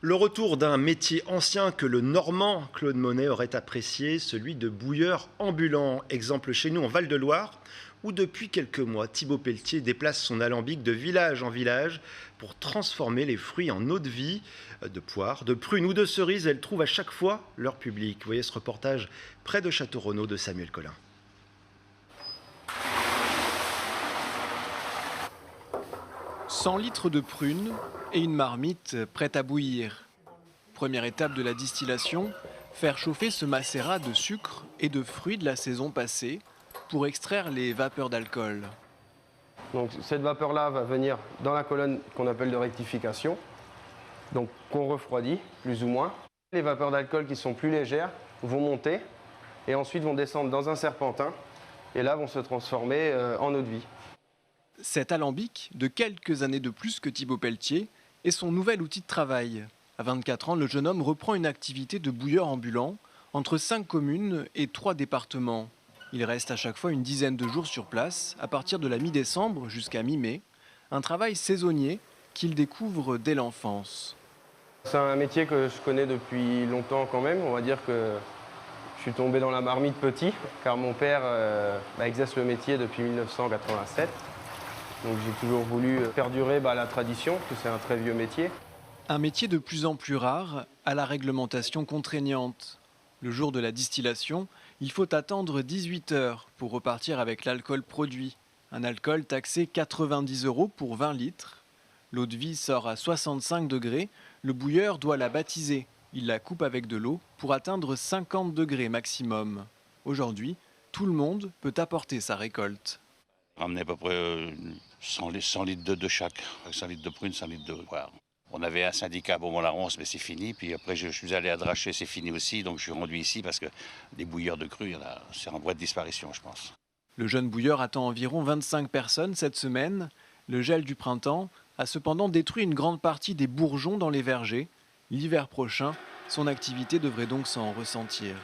Le retour d'un métier ancien que le Normand Claude Monet aurait apprécié, celui de bouilleur ambulant. Exemple chez nous en Val-de-Loire, où depuis quelques mois, Thibaut Pelletier déplace son alambic de village en village pour transformer les fruits en eau de vie, de poires, de prunes ou de cerises. Elles trouvent à chaque fois leur public. Vous voyez ce reportage près de Château-Renaud de Samuel Collin. 100 litres de prunes et une marmite prête à bouillir. Première étape de la distillation, faire chauffer ce macérat de sucre et de fruits de la saison passée pour extraire les vapeurs d'alcool. Donc cette vapeur-là va venir dans la colonne qu'on appelle de rectification, donc qu'on refroidit plus ou moins. Les vapeurs d'alcool qui sont plus légères vont monter et ensuite vont descendre dans un serpentin et là vont se transformer en eau de vie. Cet alambic, de quelques années de plus que Thibaut Pelletier, est son nouvel outil de travail. À 24 ans, le jeune homme reprend une activité de bouilleur ambulant entre 5 communes et 3 départements. Il reste à chaque fois une dizaine de jours sur place, à partir de la mi-décembre jusqu'à mi-mai. Un travail saisonnier qu'il découvre dès l'enfance. C'est un métier que je connais depuis longtemps quand même. On va dire que je suis tombé dans la marmite petit, car mon père exerce le métier depuis 1987. Donc j'ai toujours voulu perdurer la tradition, parce que c'est un très vieux métier. Un métier de plus en plus rare, à la réglementation contraignante. Le jour de la distillation, il faut attendre 18 heures pour repartir avec l'alcool produit. Un alcool taxé 90 € pour 20 litres. L'eau de vie sort à 65 degrés. Le bouilleur doit la baptiser. Il la coupe avec de l'eau pour atteindre 50 degrés maximum. Aujourd'hui, tout le monde peut apporter sa récolte. Ramener à peu près 100 litres de chaque, 100 litres de prunes, 100 litres de poire. On avait un syndicat à Beaumont-la-Ronce, mais c'est fini. Puis après, je suis allé à Draché, c'est fini aussi. Donc je suis rendu ici parce que des bouilleurs de cru, c'est en voie de disparition, je pense. Le jeune bouilleur attend environ 25 personnes cette semaine. Le gel du printemps a cependant détruit une grande partie des bourgeons dans les vergers. L'hiver prochain, son activité devrait donc s'en ressentir.